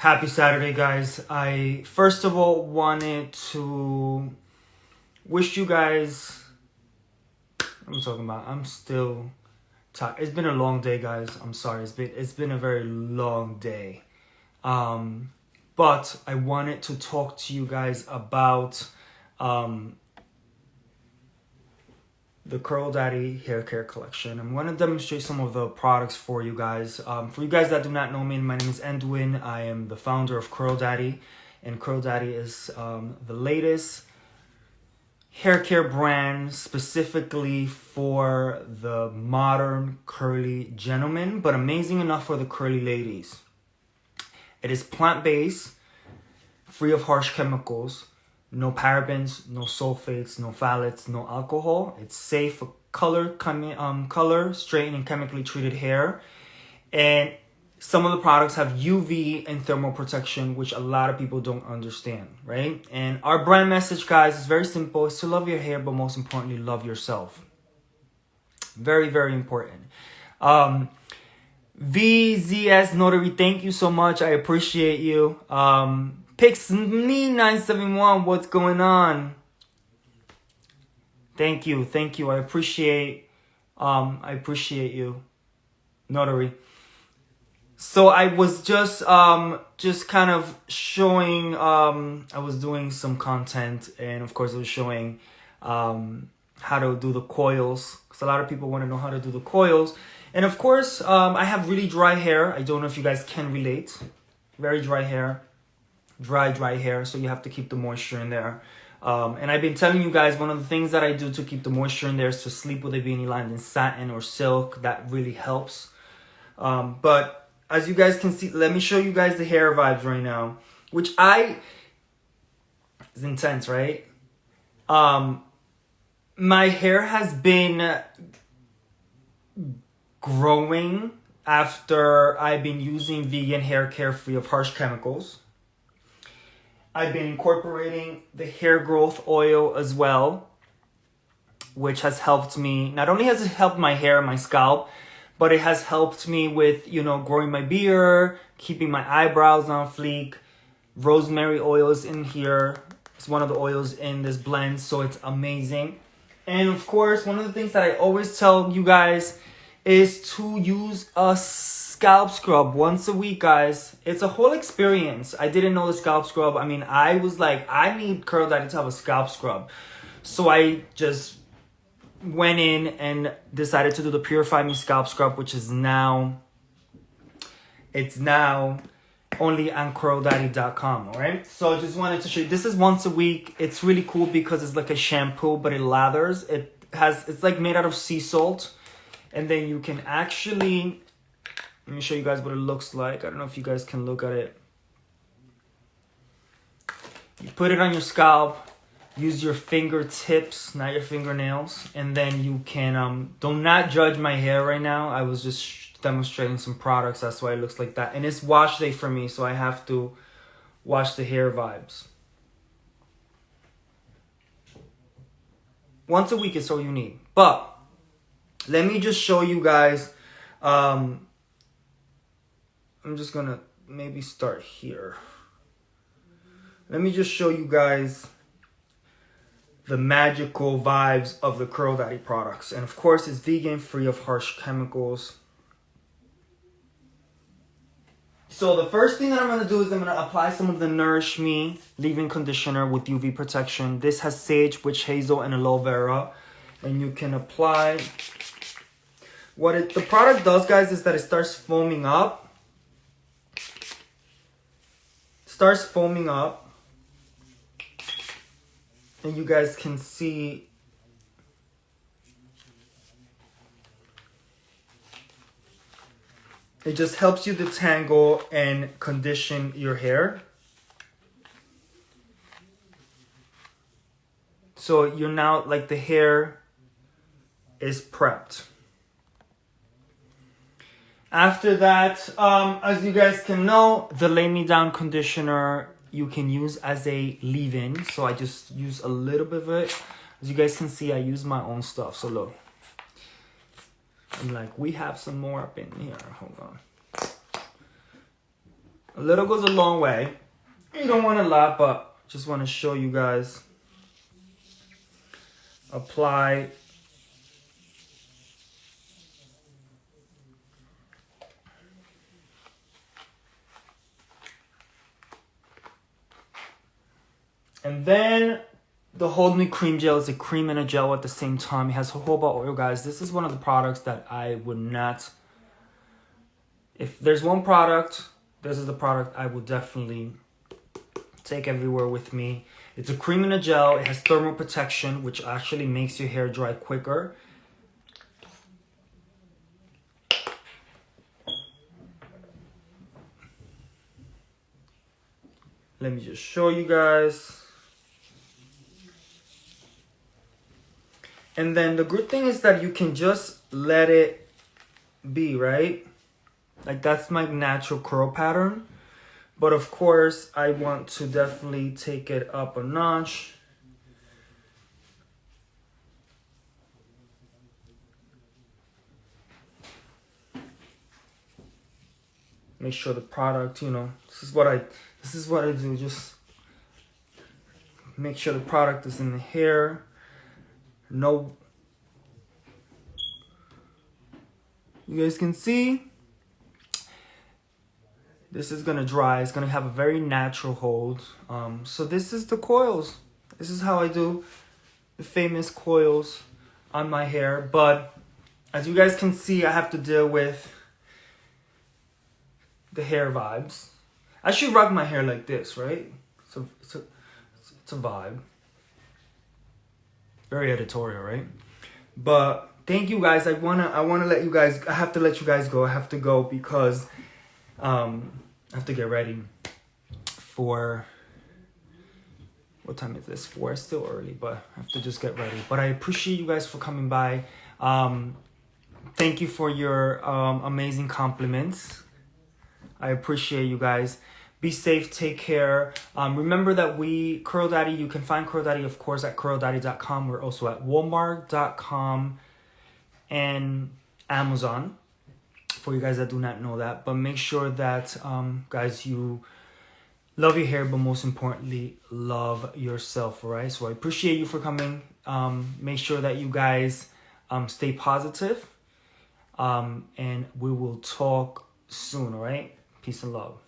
Happy Saturday, guys. I first of all wanted to wish you guys, I'm still tired. It's been a long day, guys. I'm sorry. It's been a very long day. But I wanted to talk to you guys about the Curl Daddy hair care collection. I'm going to demonstrate some of the products for you guys. For you guys that do not know me, my name is Edwin. I am the founder of Curl Daddy, and Curl Daddy is the latest hair care brand specifically for the modern curly gentleman, but amazing enough for the curly ladies. It is plant-based, free of harsh chemicals, no parabens, no sulfates, no phthalates, no alcohol. It's safe for color, straightened, and chemically treated hair. And some of the products have UV and thermal protection, which a lot of people don't understand, right? And our brand message, guys, is very simple. It's to love your hair, but most importantly, love yourself. Very, very important. VZS Notary, thank you so much. I appreciate you. Pix me 971, what's going on? Thank you. I appreciate you, Notary. So I was just kind of showing, I was doing some content, and of course I was showing how to do the coils, because a lot of people want to know how to do the coils. And of course, I have really dry hair. I don't know if you guys can relate. Very dry hair. Dry hair, so you have to keep the moisture in there. And I've been telling you guys, one of the things that I do to keep the moisture in there is to sleep with a beanie lined in satin or silk. That really helps. But as you guys can see, let me show you guys the hair vibes right now, which it's intense, right? My hair has been growing after I've been using vegan hair care free of harsh chemicals. I've been incorporating the hair growth oil as well, which has helped me. Not only has it helped my hair and my scalp, but it has helped me with, growing my beard, keeping my eyebrows on fleek. Rosemary oil is in here. It's one of the oils in this blend, so it's amazing. And of course, one of the things that I always tell you guys is to use a scalp scrub once a week, guys. It's a whole experience. I didn't know the scalp scrub. I mean, I was like, I need Curl Daddy to have a scalp scrub. So I just went in and decided to do the Purify Me scalp scrub, which is now only on curldaddy.com. All right. So I just wanted to show you. This is once a week. It's really cool because it's like a shampoo, but it lathers. It's like made out of sea salt. And then you can actually, let me show you guys what it looks like. I don't know if you guys can look at it. You put it on your scalp, use your fingertips, not your fingernails. And then you can, do not judge my hair right now. I was just demonstrating some products. That's why it looks like that. And it's wash day for me, so I have to wash the hair vibes. Once a week is all you need. But let me just show you guys. I'm just gonna maybe start here. Let me just show you guys the magical vibes of the Curl Daddy products. And of course, it's vegan, free of harsh chemicals. So the first thing that I'm gonna do is I'm gonna apply some of the Nourish Me leave-in conditioner with UV protection. This has sage, witch hazel, and aloe vera. And you can apply. The product does, guys, is that it starts foaming up. And you guys can see it just helps you detangle and condition your hair. So you're now, like, the hair is prepped. After that, as you guys can know, the Lay Me Down conditioner you can use as a leave-in. So I just use a little bit of it. As you guys can see, I use my own stuff. So look, I'm like, we have some more up in here. Hold on. A little goes a long way. You don't want a lot, but just want to show you guys. Apply. And then the Hold Me Cream Gel is a cream and a gel at the same time. It has jojoba oil, guys. This is one of the products that I would not... If there's one product, this is the product I will definitely take everywhere with me. It's a cream and a gel. It has thermal protection, which actually makes your hair dry quicker. Let me just show you guys. And then the good thing is that you can just let it be, right? Like that's my natural curl pattern. But of course, I want to definitely take it up a notch. Make sure the product, you know, this is what I do. Just make sure the product is in the hair. No, you guys can see this is gonna dry. It's gonna have a very natural hold. So this is the coils. This is how I do the famous coils on my hair. But as you guys can see, I have to deal with the hair vibes. I should rock my hair like this, right? So it's a vibe. Very editorial, right? But thank you guys. I wanna let you guys. I have to let you guys go. I have to go because I have to get ready for. What time is this? 4. It's still early, but I have to just get ready. But I appreciate you guys for coming by. Thank you for your amazing compliments. I appreciate you guys. Be safe, take care. Remember that Curl Daddy, you can find Curl Daddy, of course, at curldaddy.com. We're also at walmart.com and Amazon, for you guys that do not know that. But make sure that, guys, you love your hair, but most importantly, love yourself, all right? So I appreciate you for coming. Make sure that you guys stay positive, and we will talk soon, all right? Peace and love.